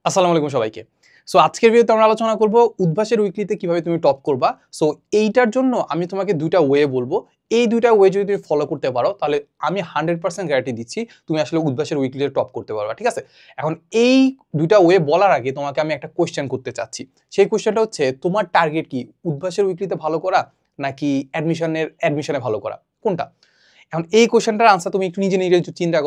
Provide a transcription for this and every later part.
আসসালামু আলাইকুম সবাইকে। সো আজকের ভিডিওতে আমরা আলোচনা করব উদ্ভাসের উইকলিতে কিভাবে তুমি টপ করবা। সো এইটার জন্য আমি তোমাকে দুইটা ওয়ে বলবো। এই দুইটা ওয়ে যদি তুমি ফলো করতে পারো তাহলে আমি 100% গ্যারান্টি দিচ্ছি তুমি আসলে উদ্ভাসের উইকলিতে টপ করতে পারবা। ঠিক আছে? এখন এই দুইটা ওয়ে বলার আগে তোমাকে আমি একটা কোয়েশ্চেন করতে চাচ্ছি। সেই কোয়েশ্চেনটা হচ্ছে তোমার টার্গেট কি? উদ্ভাসের উইকলিতে ভালো করা নাকি অ্যাডমিশনে ভালো করা? কোনটা? এখন এই কোশ্চেনটার আনসার তুমি একটু নিজে নিজে একটু চিন্তা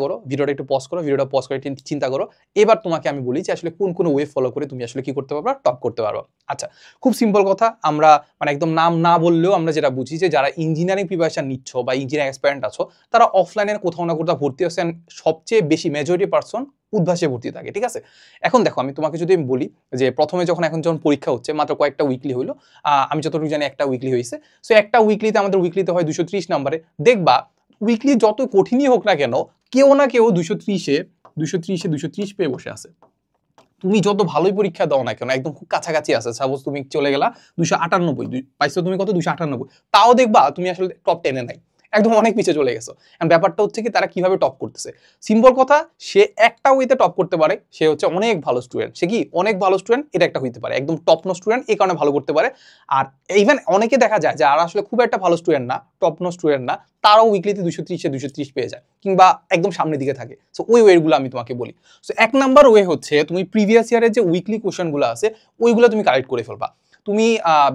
করো, ভিডিওটা একটু পজ করো, ভিডিওটা পজ করে চিন্তা করো। এবার তোমাকে আমি বলি যে আসলে কোন ওয়ে ফলো করে তুমি আসলে কি করতে পারবা, টপ করতে পারবা। আচ্ছা, খুব সিম্পল কথা, আমরা মানে একদম নাম না বললেও আমরা যেটা বুঝি যে যারা ইঞ্জিনিয়ারিং প্রিপারেশন নিচ্ছ বা ইঞ্জিনিয়ারিং অ্যাসপারেন্ট আছো, তারা অফলাইনে কোথাও না কোথাও ভর্তি হচ্ছেন, সবচেয়ে বেশি মেজরিটি পার্সন উদ্ভাসে ভর্তি থাকে। ঠিক আছে? এখন দেখো, আমি তোমাকে যদি বলি যে প্রথমে যখন পরীক্ষা হচ্ছে, মাত্র কয়েকটা উইকলি হইলো, আমি যতটুকু জানি একটা উইকলি হয়েছে। সো একটা উইকলিতে আমাদের উইকলিতে হয় 230 নাম্বারে। দেখবা উইকলি যত কঠিনই হোক না কেন, কেউ না কেউ 230 পেয়ে বসে আছে। তুমি যত ভালোই পরীক্ষা দাও না কেন, একদম খুব কাছাকাছি আছে, সাপোজ তুমি চলে গেলা 298 পাইছো, তুমি কত 298, তাও দেখবা তুমি আসলে টপ 10-এ নাই, একদম অনেক পিছিয়ে চলে গেছো। ব্যাপারটা হচ্ছে কি, তারা কিভাবে টপ করতেছে? সিম্পল কথা, সে একটা ওয়েতে টপ করতে পারে, সে হচ্ছে অনেক ভালো স্টুডেন্ট। সে কি অনেক ভালো স্টুডেন্ট? এটা একটা হইতে পারে, একদম টপ নো স্টুডেন্ট, এই কারণে ভালো করতে পারে। আর ইভেন অনেকে দেখা যায় যে আর আসলে খুব একটা ভালো স্টুডেন্ট না, টপ নো স্টুডেন্ট না, তারাও উইকলিতে 230 পেয়ে যায়, কিংবা একদম সামনের দিকে থাকে। সো ওই ওয়েগুলো আমি তোমাকে বলি। সো এক নাম্বার ওয়ে হচ্ছে তুমি প্রিভিয়াস ইয়ারের যে উইকলি কোশ্চেনগুলো আছে ওইগুলো তুমি কালেক্ট করে ফেলবা। তুমি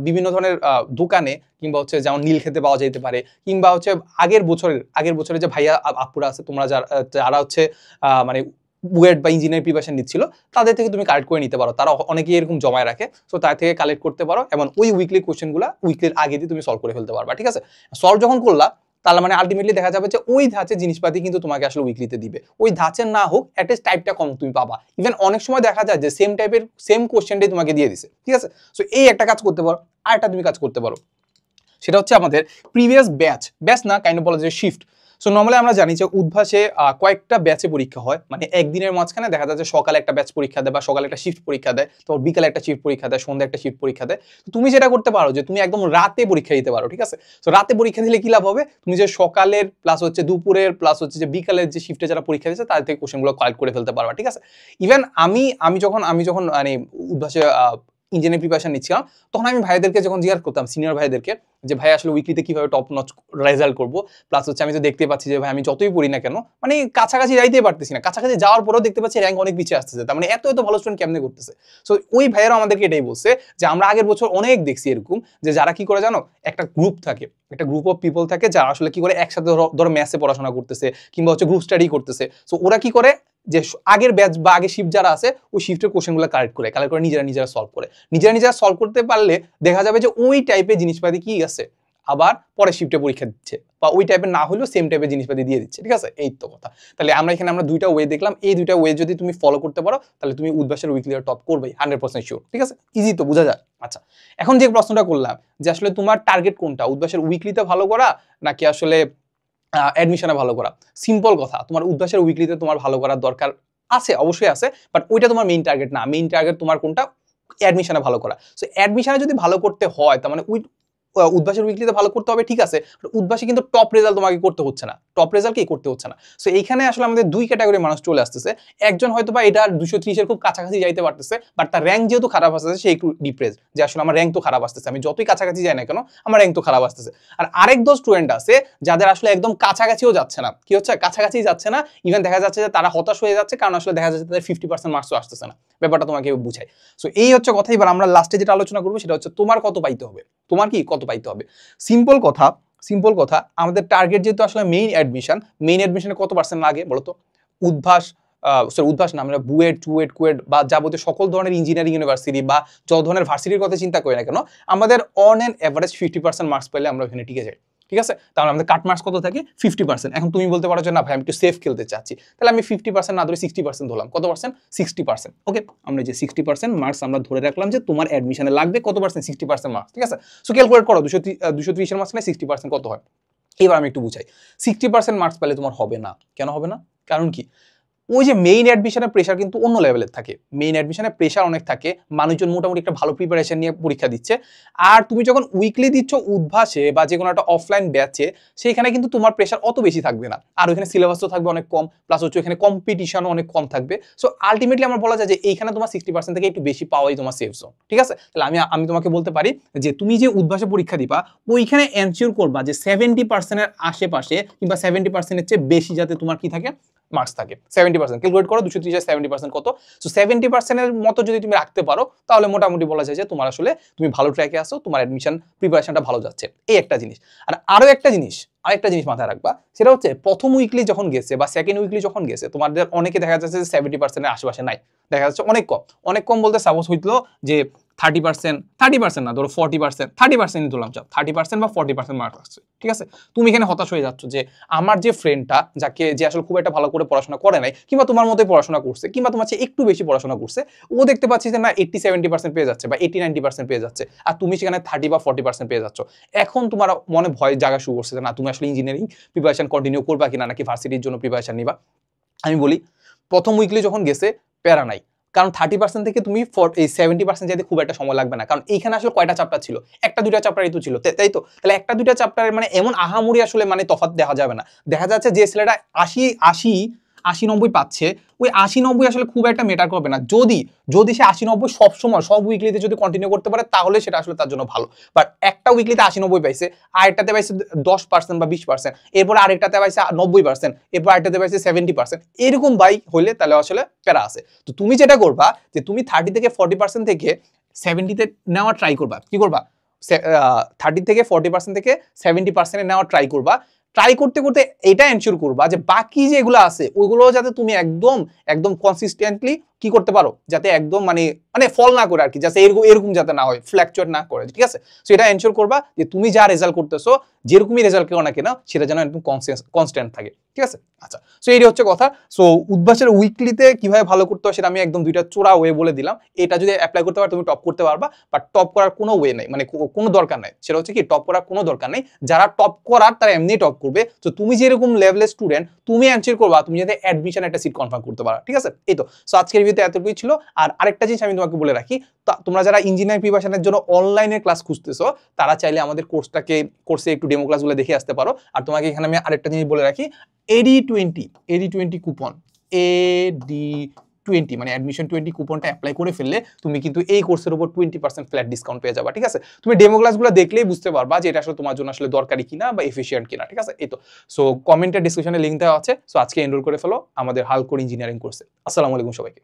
বিভিন্ন ধরনের দোকানে, কিংবা হচ্ছে যেমন নীল খেতে পাওয়া যেতে পারে, কিংবা হচ্ছে আগের বছরের যে ভাইয়া আপুরা আছে, তোমরা যারা হচ্ছে মানে বুয়েট বা ইঞ্জিনিয়ারিং প্রিপারেশন নিচ্ছিল, তাদের থেকে তুমি কালেক্ট করে নিতে পারো। তারা অনেকেই এরকম জমায় রাখে, সো তার থেকে কালেক্ট করতে পারো এবং ওই উইকলি কোশ্চেনগুলো উইকলির আগে দিয়ে তুমি সলভ করে ফেলতে পারবা। ঠিক আছে? সলভ যখন করলা, তাহলে মানে আলটিমেটলি দেখা যাবে যে ওই ধাঁচের জিনিসপাতি কিন্তু তোমাকে আসলে উইকলিতে দিবে। ওই ধাঁচের না হোক, অ্যাটলিস্ট টাইপটা কম তুমি পাবা। ইভেন অনেক সময় দেখা যায় যে সেম কোশ্চেনটাই তোমাকে দিয়ে দিছে। ঠিক আছে? সো এই একটা কাজ করতে পারো। আর একটা তুমি কাজ করতে পারো, সেটা হচ্ছে আমাদের প্রিভিয়াস ব্যাচ না, কাইন্ড অফ বলা যায় শিফট। সো নর্মালি আমরা জানি যে উদ্ভাসে কয়েকটা ব্যাচে পরীক্ষা হয়, মানে একদিনের মাঝখানে দেখা যায় যে সকালে একটা ব্যাচ পরীক্ষা দেয়, বা সকালে একটা শিফট পরীক্ষা দেয়, তারপর বিকালে একটা শিফট পরীক্ষা দেয়, সন্ধ্যা একটা শিফট পরীক্ষা দেয়। তো তুমি যেটা করতে পারো যে তুমি একদম রাতে পরীক্ষা দিতে পারো। ঠিক আছে? তো রাতে পরীক্ষা দিলে কি লাভ হবে? তুমি যে সকালের প্লাস হচ্ছে দুপুরের প্লাস হচ্ছে যে বিকালের যে শিফটে যারা পরীক্ষা দিচ্ছে, তাদের থেকে কোশ্চেনগুলো কালেক্ট করে ফেলতে পারবা। ঠিক আছে? ইভেন আমি যখন মানে উদ্ভাসে ইঞ্জিনিয়ারিং প্রিপারেশন নিচ্ছিলাম, তখন আমি ভাইদেরকে যখন জিজ্ঞাসা করতাম, সিনিয়র ভাইদেরকে, যে ভাই আসলে উইকলিতে কিভাবে টপ নচ রেজাল্ট করবো, প্লাস হচ্ছে আমি তো দেখতে পাচ্ছি যে ভাই আমি যতই পড়ি না কেন, মানে কাছাকাছি যাইতেই পারতেছি না, কাছাকাছি যাওয়ার পরেও দেখতে পাচ্ছি র্যাঙ্ক অনেক পিছিয়ে আসতেছে, তার মানে এত ভালো স্টুডেন্ট কেমনে করতেছে? সো ওই ভাইয়েরা আমাদেরকে এটাই বলছে যে আমরা আগের বছর অনেক দেখছি এরকম, যে যারা কি করে জানো, একটা গ্রুপ থাকে, একটা গ্রুপ অফ পিপল থাকে, যারা আসলে কি করে একসাথে ধরো ম্যাথে পড়াশোনা করতেছে, কিংবা হচ্ছে গ্রুপ স্টাডি করতেছে। সো ওরা কি করে, যে আগের ব্যাচ বা আগের শিফট যারা আছে, ওই শিফটের কোশ্চেনগুলো কালেক্ট করে নিজেরা সলভ করতে পারলে দেখা যাবে যে ওই টাইপের জিনিসপাতি কি আছে, আবার পরে শিফটে পরীক্ষা দিচ্ছে, বা ওই টাইপের না হলেও সেম টাইপের জিনিসপাতি দিয়ে দিচ্ছে। ঠিক আছে? এই তো কথা। তাহলে আমরা দুইটা ওয়ে দেখলাম, এই দুইটা ওয়ে যদি তুমি ফলো করতে পারো, তাহলে তুমি উদ্ভাসের উইকলি টপ করবেই, 100% শিওর। ঠিক আছে? ইজি তো, বোঝা যায়। আচ্ছা, এখন যে প্রশ্নটা করলাম, যে আসলে তোমার টার্গেট কোনটা, উদ্ভাসের উইকলিতে ভালো করা নাকি আসলে অ্যাডমিশনে ভালো করা? সিম্পল কথা, তোমার উদ্ভাসের উইকলিতে তোমার ভালো করার দরকার আছে, অবশ্যই আছে, বাট ওইটা তোমার মেইন টার্গেট না। মেইন টার্গেট তোমার কোনটা? অ্যাডমিশনে ভালো করা। সো অ্যাডমিশনে যদি ভালো করতে হয়, তার মানে উদ্ভাসের উইকলিতে ভালো করতে হবে, ঠিক আছে, উদ্ভাসে কিন্তু টপ রেজাল্ট তোমাকে করতে হচ্ছে না, টপ রেজাল্ট কি করতে হচ্ছে না। সো এইখানে আসলে আমাদের দুই ক্যাটাগরি মানুষ চলে আসতেছে। একজন হয়তো বা এটা 230-এর খুব কাছাকাছি যাইতে পারতেছে, বাট তার র্যাঙ্ক যেহেতু খারাপ আসতেছে, সে একটু ডিপ্রেস, যে আসলে আমার র্যাঙ্ক তো খারাপ আসতেছে, আমি যতই কাছাকাছি যাই না কেন আমার র্যাঙ্ক তো খারাপ আসতেছে। আর আরেক দল স্টুডেন্ট আছে যাদের আসলে একদম কাছাকাছিও যাচ্ছে না, কি হচ্ছে, কাছাকাছি যাচ্ছে না, ইভেন দেখা যাচ্ছে যে তারা হতাশ হয়ে যাচ্ছে, কারণ আসলে দেখা যাচ্ছে তাদের 50% মার্কসও আসতেছে না। ব্যাপারটা তোমাকে বুঝাই। সো এই হচ্ছে কথা। এবার আমরা লাস্টে যেটা আলোচনা করবো সেটা হচ্ছে তোমার কত পাইতে হবে, তোমার কি কত পাইতে হবে। সিম্পল কথা, আমাদের টার্গেট যেহেতু আসলে মেইন অ্যাডমিশনে কত পার্সেন্ট লাগে বলতো? উদ্ভাস উদ্ভাস না, আমরা বুয়েট, চুয়েট, কুয়েট বা যাবতীয় সকল ধরনের ইঞ্জিনিয়ারিং ইউনিভার্সিটি বা যত ধরনের ভার্সিটির কথা চিন্তা করি না কেন, আমাদের অন অ্যান এভারেজ 50% মার্কস পেলে আমরা ওখানে টিকে যাই। ঠিক আছে? তাহলে আমাদের কাট মার্কস কত থাকে? 50%। এখন তুমি বলতে পারো যে না ভাই, আমি একটু সেফ খেলতে চাচ্ছি, তাহলে আমি 50% না ধরে 60% ধরলাম। কত পার্সেন্ট? 60%। ওকে, আমরা যে 60% মার্কস আমরা ধরে রাখলাম যে তোমার অ্যাডমিশনে লাগবে কত পার্সেন্ট? 60% মার্কস। ঠিক আছে? সো ক্যালকুলেট করো 230-এর মার্কস 60% কত হয়। এবার আমি একটু বুঝাই। 60% মার্কস পেলে তোমার হবে না। কেন হবে না? কারণ কি? ওই যে মেইন অ্যাডমিশনের প্রেশার কিন্তু অন্য লেভেলের থাকে, মেইন অ্যাডমিশনের প্রেশার অনেক থাকে, মানুষজন মোটামুটি একটা ভালো প্রিপারেশন নিয়ে পরীক্ষা দিচ্ছে। আর তুমি যখন উইকলি দিচ্ছ উদ্ভাসে বা যে কোনো একটা অফলাইন ব্যাচে, সেইখানে কিন্তু তোমার প্রেশার অত বেশি থাকবে না, আর ওইখানে সিলেবাসও থাকবে অনেক কম, প্লাস হচ্ছে ওইখানে কম্পিটিশনও অনেক কম থাকবে। সো আলটিমেটলি আমার বলা যায় যে এইখানে তোমার 60% থেকে একটু বেশি পাওয়াই তোমার সেফ জোন, ঠিক আছে? তাহলে আমি তোমাকে বলতে পারি যে তুমি যে উদ্ভাসে পরীক্ষা দিবা ওইখানে এনশিওর করবা যে 70%-এর আশেপাশে কিংবা 70%-এর চেয়ে বেশি যাতে তোমার কি থাকে, মার্কস থাকে। 70% ক্যালকুলেট করো, 230 এর 70% কত? সো 70%-এর মতো যদি তুমি রাখতে পারো তাহলে মোটামুটি বলা যায় যে তোমার আসলে তুমি ভালো ট্র্যাকে আসো, তোমার অ্যাডমিশন প্রিপারেশনটা ভালো যাচ্ছে। এই একটা জিনিস। আর আরেকটা জিনিস মাথায় রাখবা, সেটা হচ্ছে প্রথম উইকলি যখন গেছে বা সেকেন্ড উইকলি যখন গেছে তোমাদের অনেকে দেখা যাচ্ছে যে 70%-এর আশেপাশে নাই, দেখা যাচ্ছে অনেক কম বলতে সাপোজ হইলো যে 30% না, ধরো 40%, 30% ধরলাম, 30% বা 40% মার্ক আসছে, ঠিক আছে? তুমি এখানে হতাশ হয়ে যাচ্ছ যে আমার যে ফ্রেন্ডটা যে আসলে খুব একটা ভালো করে পড়াশোনা করে নাই, কিংবা তোমার মধ্যে পড়াশোনা করছে, কিংবা তোমার চেয়ে একটু বেশি পড়াশোনা করছে, ও দেখতে পাচ্ছি যে না 80-70% পেয়ে যাচ্ছে বা 80-90% পেয়ে যাচ্ছে, আর তুমি সেখানে 30 বা 40% পেয়ে যাচ্ছ। এখন তোমার মনে ভয় জাগা শুরু করছে যে না তুমি আসলে ইঞ্জিনিয়ারিং প্রিপারেশন কন্টিনিউ করবা কিনা, নাকি ভার্সিটির জন্য প্রিপারেশন নিবা। আমি বলি প্রথম উইকলি যখন গেছে প্যারা নাই, কারণ 30% থেকে তুমি এই 70% যেতে খুব একটা সময় লাগবে না, কারণ এইখানে আসলে কয়টা চ্যাপ্টার ছিল, একটা দুইটা চ্যাপ্টারই তো ছিল, তাই তো? তাহলে একটা দুইটা চ্যাপ্টারের মানে এমন আহামরি আসলে মানে তফাৎ দেখা যাবে না। দেখা যাচ্ছে যে ছেলেটা 80-90 পাচ্ছে, ওই 80-90 আসলে খুব একটা ম্যাটার করবে না। যদি সে 80-90 সবসময় সব উইকলিতে যদি কন্টিনিউ করতে পারে তাহলে সেটা আসলে তার জন্য ভালো। বাট একটা উইকলিতে 80-90 পাইছে, আরেকটাতে পাইছে 10% বা 20%, এরপরে আরেকটাতে পাইছে 90%, এরপর আরেকটাতে পাইছে 70%, এরকম বাই হইলে তাহলে আসলে প্যারা আছে। তো তুমি যেটা করবা যে তুমি 30 থেকে 40% থেকে 70-তে নেওয়া ট্রাই করবা। কি করবা? 30 থেকে 40% থেকে 70% নেওয়া ট্রাই করবা। ট্রাই করতে করতে এটা এনশিওর করবা যে বাকি যেগুলো আছে ওইগুলো যাতে তুমি একদম কনসিস্টেন্টলি কি করতে পারো, যাতে একদম মানে ফল না করে আর কি, যাতে এরকম যাতে না হয়, ফ্ল্যাকচুয়েট না করে, ঠিক আছে? সো এটা এনশিওর করবা যে তুমি যা রেজাল্ট করতেছো, যেরকমই রেজাল্ট কেউ না কেন, সেটা যেন একদম কনস্ট্যান্ট থাকে, ঠিক আছে? আচ্ছা, সো এইটা হচ্ছে কথা। সো উদ্ভাসের উইকলিতে কিভাবে ভালো করতে হয় সেটা আমি একদম দুইটা চোরা ওয়ে বলে দিলাম। এটা যদি অ্যাপ্লাই করতে পারো তুমি টপ করতে পারবা, বাট টপ করার কোনো ওয়ে নাই, মানে কোনো দরকার নাই। সেটা হচ্ছে কি, টপ করার কোনো দরকার নেই, যারা টপ করার তারা এমনি টপ করবে। তো তুমি যেরকম লেভেলের স্টুডেন্ট তুমি এনশিওর করবা তুমি যাতে অ্যাডমিশন একটা সিট কনফার্ম করতে পারো, ঠিক আছে? এই তো। সো আজকের ভিডিওতে এতটুকুই ছিল। আর আরেকটা জিনিস আমি তোমাকে বলে রাখি, তোমরা যারা ইঞ্জিনিয়ারিং প্রিপারেশনের জন্য অনলাইনে ক্লাস খুঁজতেছো তারা চাইলে আমাদের কোর্সে একটু ডেমো ক্লাসগুলো দেখে আসতে পারো। আর তোমাকে এখানে আমি আরেকটা জিনিস বলে রাখি, AD20 কুপন, AD20 মানে অ্যাডমিশন 20 কুপনটা অ্যাপ্লাই করে ফেললে তুমি কিন্তু এই কোর্সের উপর 20% ফ্ল্যাট ডিসকাউন্ট পেয়ে যাবা, ঠিক আছে? তুমি ডেমো ক্লাসগুলো দেখলেই বুঝতে পারবা যে এটা আসলে তোমার জন্য আসলে দরকারি কিনা বা এফিশিয়েন্ট কিনা, ঠিক আছে? এই তো। সো কমেন্টের ডিসক্রিপশনে লিংক দেওয়া আছে। সো আজকে এনরোল করে ফেলো আমাদের হালকোর ইঞ্জিনিয়ারিং কোর্সে। আসসালামু আলাইকুম সবাইকে।